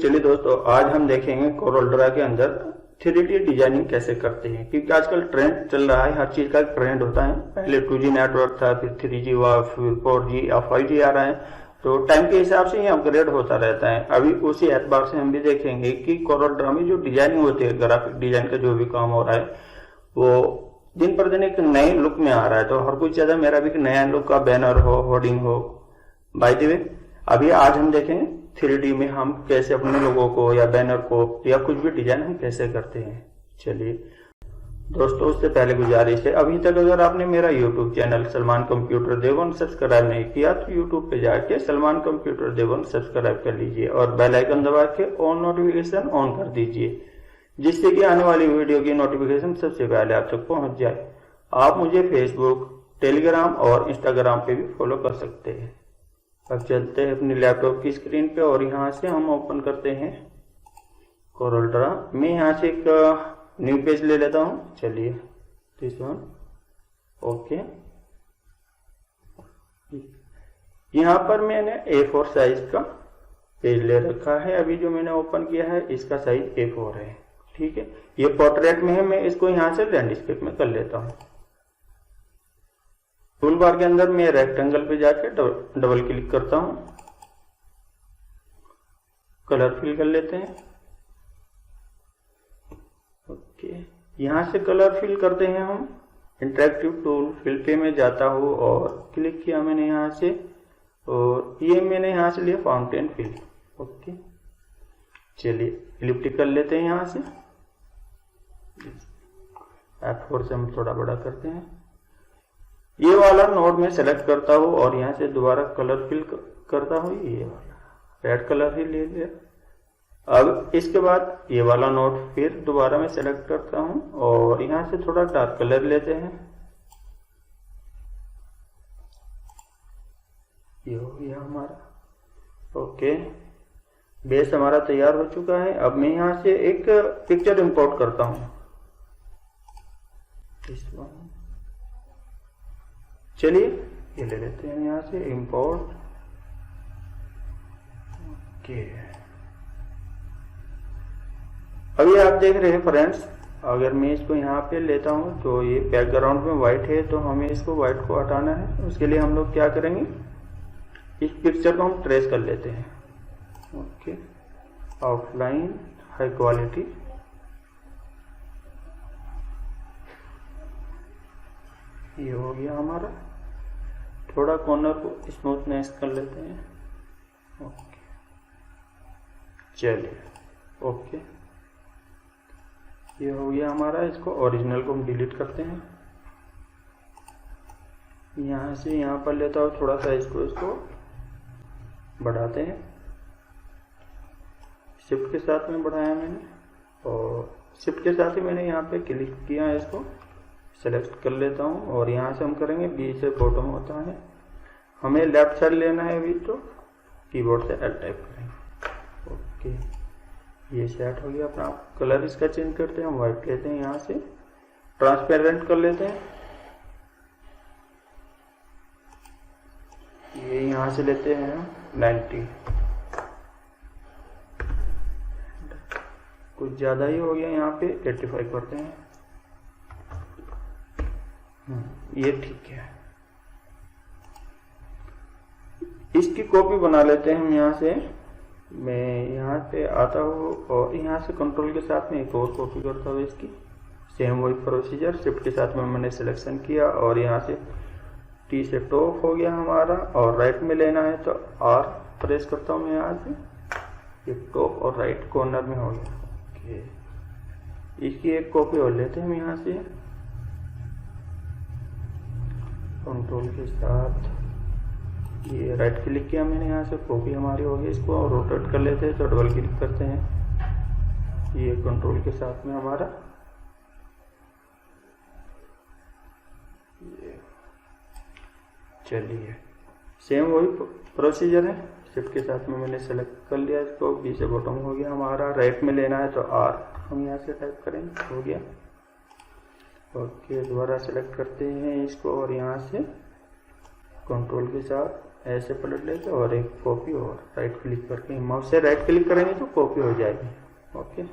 चलिए दोस्तों, आज हम देखेंगे कोरल ड्रा के अंदर 3D डिजाइनिंग कैसे करते हैं, क्योंकि आजकल ट्रेंड चल रहा है, हर चीज का ट्रेंड होता है। पहले 2G नेटवर्क था, फिर 3G हुआ, फिर 4G या 5G आ रहा है, तो टाइम के हिसाब से ये अपग्रेड होता रहता है। अभी उसी एतबार से हम भी देखेंगे कि कोरल ड्रा में जो डिजाइनिंग होती है, ग्राफिक डिजाइन का जो भी काम हो रहा है, वो दिन पर दिन एक नए लुक में आ रहा है। तो हर कोई चाहता है मेरा भी नया लुक का बैनर हो, होर्डिंग हो। बाय द वे, अभी आज हम देखेंगे 3D में हम कैसे अपने लोगों को या बैनर को या कुछ भी डिजाइन हम कैसे करते हैं। चलिए दोस्तों, उससे पहले गुजारिश है, अभी तक अगर आपने मेरा YouTube चैनल सलमान कंप्यूटर देवन सब्सक्राइब नहीं किया तो YouTube पे जाके सलमान कंप्यूटर देवन सब्सक्राइब कर लीजिए और बेल आइकन दबा के ऑन नोटिफिकेशन ऑन कर दीजिए, जिससे कि आने वाली वीडियो की नोटिफिकेशन सबसे पहले आप तक पहुंच जाए। आप मुझे फेसबुक, टेलीग्राम और इंस्टाग्राम पे भी फॉलो कर सकते हैं। अब चलते हैं अपनी लैपटॉप की स्क्रीन पे और यहाँ से हम ओपन करते हैं कोरल ड्रा। मैं यहाँ से एक न्यू पेज ले लेता हूँ। चलिए दिस वन, ओके। यहाँ पर मैंने A4 साइज का पेज ले रखा है। अभी जो मैंने ओपन किया है इसका साइज A4 है, ठीक है। ये पोर्ट्रेट में है, मैं इसको यहाँ से लैंडस्केप में कर लेता हूँ। टूल बार के अंदर मैं रेक्टेंगल पे जाके डबल क्लिक करता हूं, कलर फिल कर लेते हैं। ओके, यहां से कलर फिल करते हैं हम। इंटरेक्टिव टूल फिल पे में जाता हूं और क्लिक किया मैंने यहां से, और ये मैंने यहां से लिया फाउंटेन फिल। ओके, चलिए इलिप्टिक कर लेते हैं। यहां से F4 से हम थोड़ा बड़ा करते हैं। ये वाला नोड में सेलेक्ट करता हूँ और यहाँ से दोबारा कलर फिल करता हूँ। ये वाला रेड कलर ही ले लिया। अब इसके बाद ये वाला नोड फिर दोबारा मैं सेलेक्ट करता हूँ और यहाँ से थोड़ा डार्क कलर लेते हैं। ये हो गया हमारा। ओके, बेस हमारा तैयार हो चुका है। अब मैं यहाँ से एक पिक्चर इंपोर्ट करता हूँ। चलिए ये ले लेते हैं यहाँ से इंपोर्ट। ओके, अभी आप देख रहे हैं फ्रेंड्स, अगर मैं इसको यहाँ पे लेता हूँ तो ये बैकग्राउंड में व्हाइट है, तो हमें इसको व्हाइट को हटाना है। उसके लिए हम लोग क्या करेंगे, इस पिक्चर को हम ट्रेस कर लेते हैं। ओके, आउटलाइन हाई क्वालिटी, ये हो गया हमारा। थोड़ा कॉर्नर को स्मूथनेस कर लेते हैं। ओके, चलिए ओके, ये हो गया हमारा। इसको ओरिजिनल को हम डिलीट करते हैं। यहाँ से यहाँ पर लेता हूँ, थोड़ा सा इसको बढ़ाते हैं। शिफ्ट के साथ में बढ़ाया मैंने, और शिफ्ट के साथ ही मैंने यहाँ पे क्लिक किया, इसको सेलेक्ट कर लेता हूँ और यहाँ से हम करेंगे बी से बॉटम होता है, हमें लेफ्ट साइड लेना है अभी, तो कीबोर्ड से L टाइप करेंगे। ओके, ये सेट हो गया अपना। कलर इसका चेंज करते हैं, हम व्हाइट लेते हैं, यहाँ से ट्रांसपेरेंट कर लेते हैं। ये यहाँ से लेते हैं 90, कुछ ज्यादा ही हो गया, यहाँ पे 85 करते हैं। ये ठीक है। इसकी कॉपी बना लेते हैं हम। यहाँ से मैं यहाँ पे आता हूँ और यहाँ से कंट्रोल के साथ में एक और कॉपी करता हूँ इसकी। सेम वही प्रोसीजर, शिफ्ट के साथ में मैंने सिलेक्शन किया और यहाँ से T से टॉप हो गया हमारा, और राइट में लेना है तो R प्रेस करता हूँ मैं यहाँ से, ये टॉप और राइट कॉर्नर में हो गया। ओके, इसकी एक कॉपी और लेते हैं हम यहाँ से, कंट्रोल के साथ ये राइट क्लिक किया मैंने, यहाँ से कॉपी हमारी हो गई। इसको रोटेट कर लेते हैं तो डबल क्लिक करते हैं, ये कंट्रोल के साथ में हमारा ये। चलिए सेम वही प्रोसीजर है, शिफ्ट के साथ में मैंने सेलेक्ट कर लिया इसको, बी से बॉटम हो गया हमारा। राइट में लेना है तो R हम यहाँ से टाइप करेंगे, हो गया। ओके, दोबारा सेलेक्ट करते हैं इसको और यहाँ से कंट्रोल के साथ ऐसे पलट लेते और एक कॉपी और राइट क्लिक करके माउस से राइट क्लिक करेंगे तो कॉपी हो जाएगी। ओके,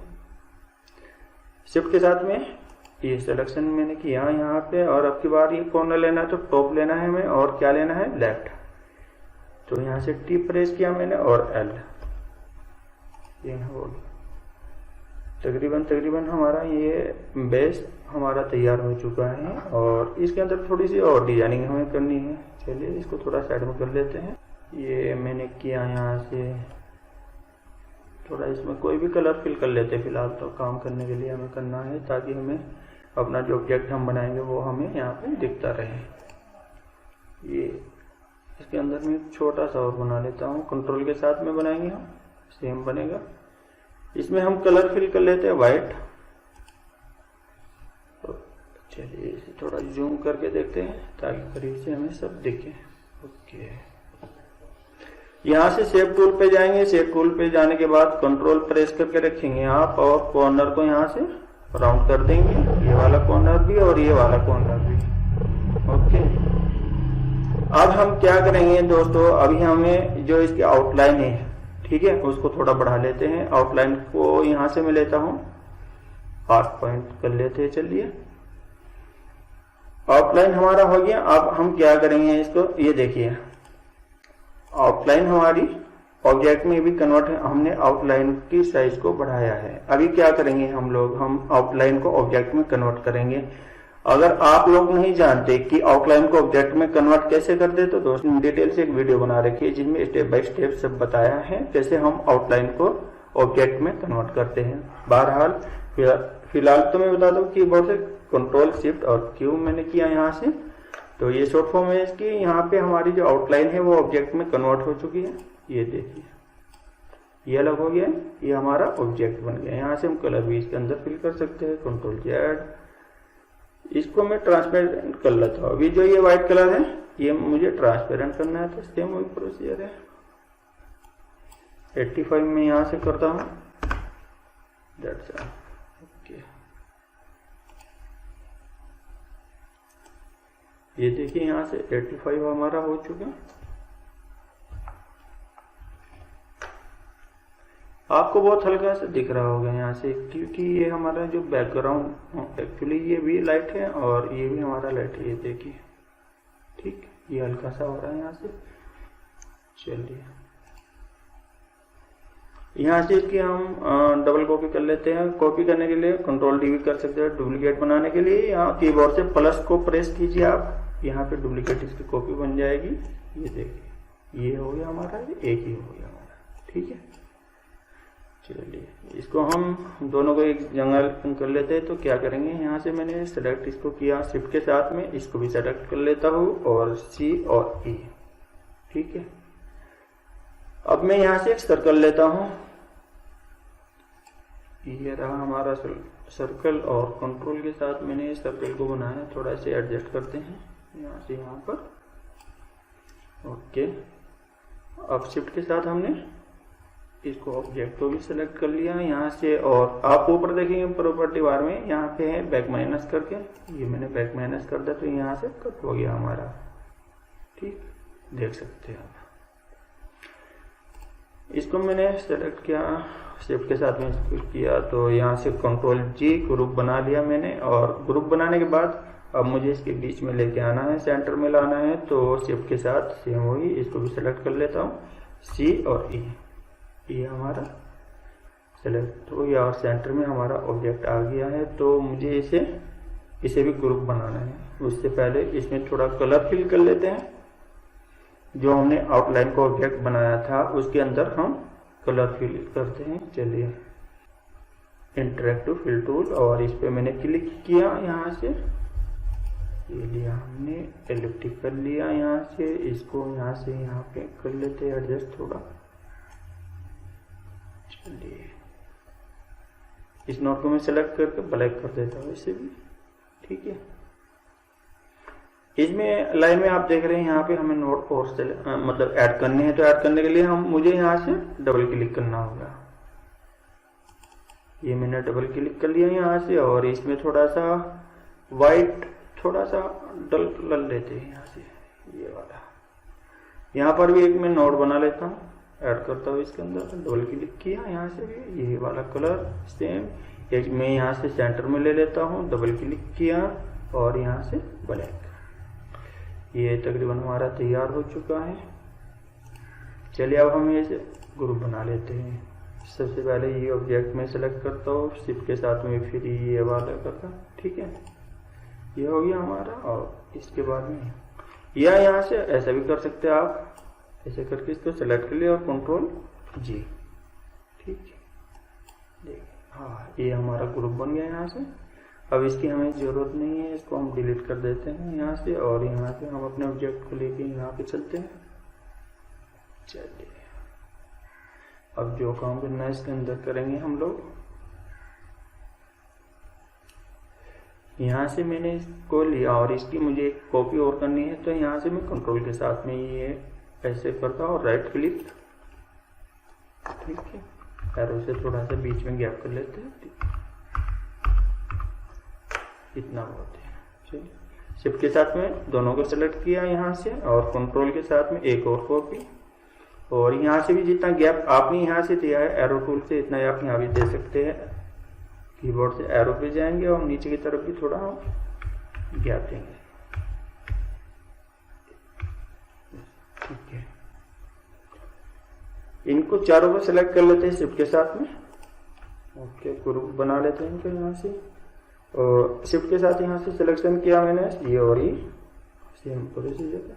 शिफ्ट के साथ में ये सिलेक्शन मैंने किया यहाँ पे, और अब की बार ये कॉर्नर लेना है तो टॉप लेना है हमें, और क्या लेना है, लेफ्ट। तो यहाँ से टी प्रेस किया मैंने और एल, ये हो तकरीबन हमारा ये बेस हमारा तैयार हो चुका है। और इसके अंदर थोड़ी सी और डिजाइनिंग हमें करनी है। चलिए इसको थोड़ा साइड में कर लेते हैं। ये मैंने किया यहाँ से थोड़ा, इसमें कोई भी कलर फिल कर लेते हैं। फिलहाल तो काम करने के लिए हमें करना है ताकि हमें अपना जो ऑब्जेक्ट हम बनाएंगे वो हमें यहाँ पे दिखता रहे। ये इसके अंदर मैं छोटा सा और बना लेता हूँ, कंट्रोल के साथ में बनाएंगे हम, सेम बनेगा। इसमें हम कलर फिल कर लेते हैं वाइट। तो चलिए इसे थोड़ा जूम करके देखते हैं ताकि करीब से हमें सब दिखे। ओके, यहाँ से शेप टूल पे जाएंगे। शेप टूल पे जाने के बाद कंट्रोल प्रेस करके रखेंगे आप, और कॉर्नर को यहाँ से राउंड कर देंगे, ये वाला कॉर्नर भी और ये वाला कॉर्नर भी। ओके, अब हम क्या करेंगे दोस्तों, अभी हमें जो इसकी आउटलाइन है, ठीक है, उसको थोड़ा बढ़ा लेते हैं। आउटलाइन को यहाँ से मैं लेता हूँ 8 पॉइंट कर लेते हैं। चलिए आउटलाइन हमारा हो गया। अब हम क्या करेंगे, इसको ये देखिए, आउटलाइन हमारी ऑब्जेक्ट में भी कन्वर्ट है। हमने आउटलाइन की साइज को बढ़ाया है। अभी क्या करेंगे हम लोग, हम आउटलाइन को ऑब्जेक्ट में कन्वर्ट करेंगे। अगर आप लोग नहीं जानते कि आउटलाइन को ऑब्जेक्ट में कन्वर्ट कैसे करते, तो दोस्तों डिटेल से एक वीडियो बना रखी है जिसमें स्टेप बाय स्टेप सब बताया है कैसे हम आउटलाइन को ऑब्जेक्ट में कन्वर्ट करते हैं। बहरहाल फिलहाल तो मैं बता दूं कि बहुत से कंट्रोल शिफ्ट और क्यू मैंने किया यहाँ से। तो ये शॉर्ट फॉर्म है इसकी। यहाँ पे हमारी जो आउटलाइन है वो ऑब्जेक्ट में कन्वर्ट हो चुकी है। ये देखिए, ये अलग हो गया, ये हमारा ऑब्जेक्ट बन गया। यहाँ से हम कलर भी इसके अंदर फिल कर सकते हैं, कंट्रोल जेड। इसको मैं ट्रांसपेरेंट कर लेता हूँ। अभी जो ये व्हाइट कलर है ये मुझे ट्रांसपेरेंट करना है, तो सेम वही प्रोसीजर है। 85 में यहाँ से करता हूँ। ओके, ये देखिए यहाँ से 85 हमारा हो चुका। आपको बहुत हल्का सा दिख रहा होगा यहाँ से, क्योंकि ये हमारा जो बैकग्राउंड एक्चुअली ये भी लाइट है और ये भी हमारा लाइट है। ये देखिए, ठीक, ये हल्का सा हो रहा है यहाँ से। चलिए यहाँ से इसकी हम डबल कॉपी कर लेते हैं। कॉपी करने के लिए कंट्रोल डी भी कर सकते हैं। डुप्लीकेट बनाने के लिए यहाँ कीबोर्ड से प्लस को प्रेस कीजिए आप, यहाँ पे डुप्लीकेट इसकी कॉपी बन जाएगी। ये देखिए, ये हो गया हमारा, एक ही हो गया हमारा, ठीक है। चलिए इसको हम दोनों को एक जंगल कर लेते हैं। तो क्या करेंगे, यहाँ से मैंने सेलेक्ट इसको किया शिफ्ट के साथ में, इसको भी सेलेक्ट कर लेता हूँ और सी और ई, ठीक है। अब मैं यहाँ से एक सर्कल लेता हूँ। ये रहा हमारा सर्कल, और कंट्रोल के साथ मैंने इस सर्कल को बनाया। थोड़ा से एडजस्ट करते हैं यहाँ से यहाँ पर। ओके, अब शिफ्ट के साथ हमने इसको ऑब्जेक्ट को भी सिलेक्ट कर लिया यहाँ से। और आप ऊपर देखेंगे प्रॉपर्टी बार में यहाँ पे है बैक माइनस करके, ये मैंने बैक माइनस कर दिया तो यहाँ से कट हो गया हमारा, ठीक, देख सकते हैं आप। इसको मैंने सेलेक्ट किया शिफ्ट के साथ में किया, तो यहाँ से कंट्रोल जी ग्रुप बना लिया मैंने। और ग्रुप बनाने के बाद अब मुझे इसके बीच में लेके आना है, सेंटर में लाना है। तो शिफ्ट के साथ सेम होगी, इसको भी सेलेक्ट कर लेता हूँ, सी और ई, ये हमारा सेलेक्ट हो गया और सेंटर में हमारा ऑब्जेक्ट आ गया है। तो मुझे इसे भी ग्रुप बनाना है। उससे पहले इसमें थोड़ा कलर फिल कर लेते हैं। जो हमने आउटलाइन को ऑब्जेक्ट बनाया था उसके अंदर हम कलर फिल करते हैं। चलिए इंटरेक्टिव फिल टूल, और इस पे मैंने क्लिक किया यहाँ से, ये लिया हमने, एलिप्टिक कर लिया यहाँ से। इसको यहाँ से यहाँ पे कर लेते हैं एडजस्ट थोड़ा। चलिए इस नोट को मैं सेलेक्ट करके ब्लैक कर देता हूँ इसे भी, ठीक है। इसमें लाइन में आप देख रहे हैं यहाँ पे हमें नोट और मतलब ऐड करने हैं। तो ऐड करने के लिए मुझे यहाँ से डबल क्लिक करना होगा। ये मैंने डबल क्लिक कर लिया यहाँ से, और इसमें थोड़ा सा वाइट थोड़ा सा डल लेते हैं यहाँ से, ये वाला। यहाँ पर भी एक मैं नोड बना लेता हूँ, ऐड करता हूँ इसके अंदर, डबल क्लिक किया, यहाँ से भी ये वाला कलर सेम, एक मैं यहाँ से सेंटर में ले लेता हूँ, डबल क्लिक किया और यहाँ से ब्लैक। ये तकरीबन हमारा तैयार हो चुका है। चलिए अब हम ये ग्रुप बना लेते हैं। सबसे पहले ये ऑब्जेक्ट में सेलेक्ट करता हूँ, शिफ्ट के साथ में फिर ये वाला करता, ठीक है, ये हो गया हमारा। और इसके बाद में या यहाँ से ऐसा भी कर सकते हैं आप, ऐसे करके इसको सेलेक्ट कर लिया और कंट्रोल जी, ठीक है, देखिए हाँ ये हमारा ग्रुप बन गया यहाँ से। अब इसकी हमें ज़रूरत नहीं है, इसको हम डिलीट कर देते हैं यहाँ से, और यहाँ से हम अपने ऑब्जेक्ट को लेके यहाँ पे चलते हैं। चलिए अब जो काम करना है इसके अंदर करेंगे हम लोग। यहाँ से मैंने इसको लिया और इसकी मुझे एक कॉपी और करनी है, तो यहाँ से मैं कंट्रोल के साथ में ये ऐसे करता हूँ और राइट क्लिक, ठीक है, एरो से थोड़ा सा बीच में गैप कर लेते हैं, इतना बहुत है। चलिए शिफ्ट के साथ में दोनों को सेलेक्ट किया यहाँ से और कंट्रोल के साथ में एक और कॉपी, और यहाँ से भी जितना गैप आपने यहाँ से दिया है एरो टूल से, इतना आप यहाँ भी दे सकते हैं। कीबोर्ड से एरो पे जाएंगे और नीचे की तरफ भी थोड़ा हम गैप देंगे, ठीक है। इनको चारों को सेलेक्ट कर लेते हैं शिफ्ट के साथ में, ओके, ग्रुप बना लेते हैं इनको यहाँ से, और शिफ्ट के साथ यहाँ से सिलेक्शन किया मैंने ये और ये सेम प्रोसीजर।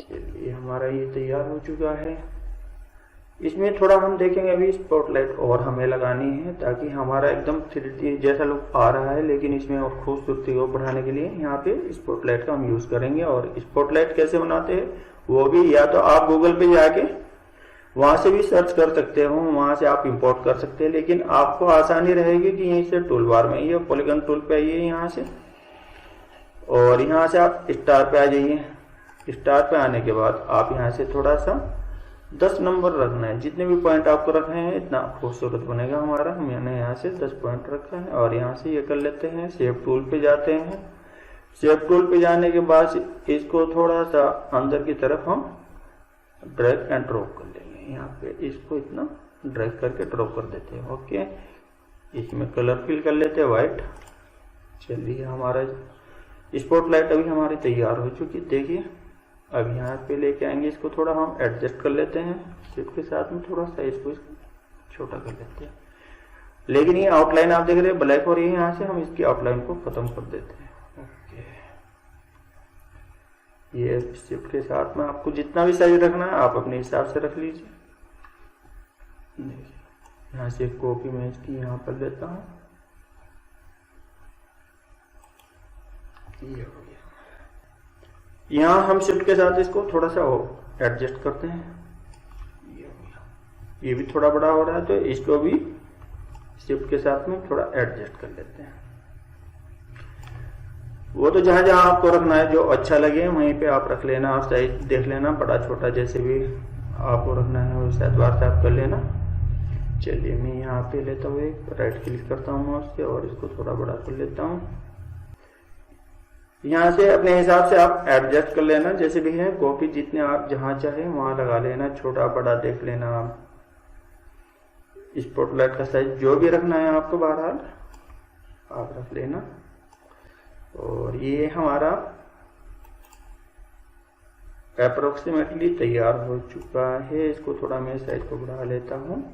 चलिए हमारा ये तैयार हो चुका है। इसमें थोड़ा हम देखेंगे अभी स्पॉटलाइट और हमें लगानी है, ताकि हमारा एकदम 3D जैसा लुक आ रहा है, लेकिन इसमें और खूबसूरती को बढ़ाने के लिए यहाँ पे स्पॉटलाइट का हम यूज करेंगे। और स्पॉटलाइट कैसे बनाते हैं वो भी या तो आप गूगल पे जाके वहां से भी सर्च कर सकते हो, वहां से आप इंपोर्ट कर सकते हैं, लेकिन आपको आसानी रहेगी कि यहीं से टूल बार में ये पॉलीगन टूल पे आइए यहाँ से, और यहाँ से आप स्टार पे आ जाइए। स्टार पे आने के बाद आप यहाँ से थोड़ा सा 10 नंबर रखना है, जितने भी पॉइंट आपको रखने हैं इतना खूबसूरत बनेगा हमारा। मैंने यहाँ से 10 पॉइंट रखा है, और यहाँ से ये कर लेते हैं, शेप टूल पे जाते हैं। शेप टूल पे जाने के बाद इसको थोड़ा सा अंदर की तरफ हम ड्रैग एंड ड्रॉप कर लेंगे। यहाँ पे इसको इतना ड्रैग करके ड्रॉप कर देते हैं, ओके। इसमें कलर फिल कर लेते हैं व्हाइट। चलिए हमारा स्पॉटलाइट अभी हमारी तैयार हो चुकी, देखिए। अब यहाँ पे लेके आएंगे, इसको थोड़ा हम एडजस्ट कर लेते हैं शिफ्ट के साथ में, थोड़ा सा इसको छोटा कर लेते हैं। लेकिन ये आउटलाइन आप देख रहे हैं ब्लैक हो रही है, यहाँ से हम इसकी आउटलाइन को खत्म कर देते हैं, ओके। ये शिफ्ट के साथ में आपको जितना भी साइज रखना है आप अपने हिसाब से रख लीजिए। यहाँ से एक कॉपी मैं इसकी यहाँ पर लेता हूँ, ये हो गया। यहाँ हम शिफ्ट के साथ इसको थोड़ा सा एडजस्ट करते हैं, ये हो गया। ये भी थोड़ा बड़ा हो रहा है, तो इसको भी शिफ्ट के साथ में थोड़ा एडजस्ट कर लेते हैं। वो तो जहां जहां आपको रखना है, जो अच्छा लगे वहीं पे आप रख लेना, आप साइज देख लेना, बड़ा छोटा जैसे भी आपको रखना है वैसे एतबार से आप कर लेना। चलिए मैं यहाँ पे लेता हूँ, एक राइट क्लिक करता हूँ माउस से और इसको थोड़ा बड़ा कर लेता हूँ। यहाँ से अपने हिसाब से आप एडजस्ट कर लेना, जैसे भी है कॉपी जितने आप जहां चाहे वहां लगा लेना, छोटा बड़ा देख लेना आप। स्पॉटलाइट का साइज जो भी रखना है आपको बहरहाल आप रख लेना। और ये हमारा अप्रोक्सीमेटली तैयार हो चुका है। इसको थोड़ा मैं साइज को बढ़ा लेता हूँ।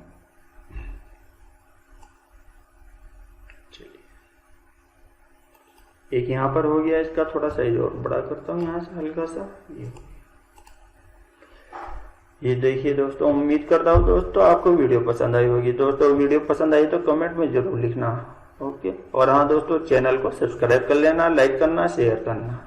एक यहाँ पर हो गया, इसका थोड़ा साइज और बड़ा करता हूँ यहाँ से हल्का सा। ये देखिए दोस्तों, उम्मीद करता हूँ दोस्तों आपको वीडियो पसंद आई होगी। दोस्तों वीडियो पसंद आई तो कमेंट में जरूर लिखना, ओके। और हाँ दोस्तों, चैनल को सब्सक्राइब कर लेना, लाइक करना, शेयर करना।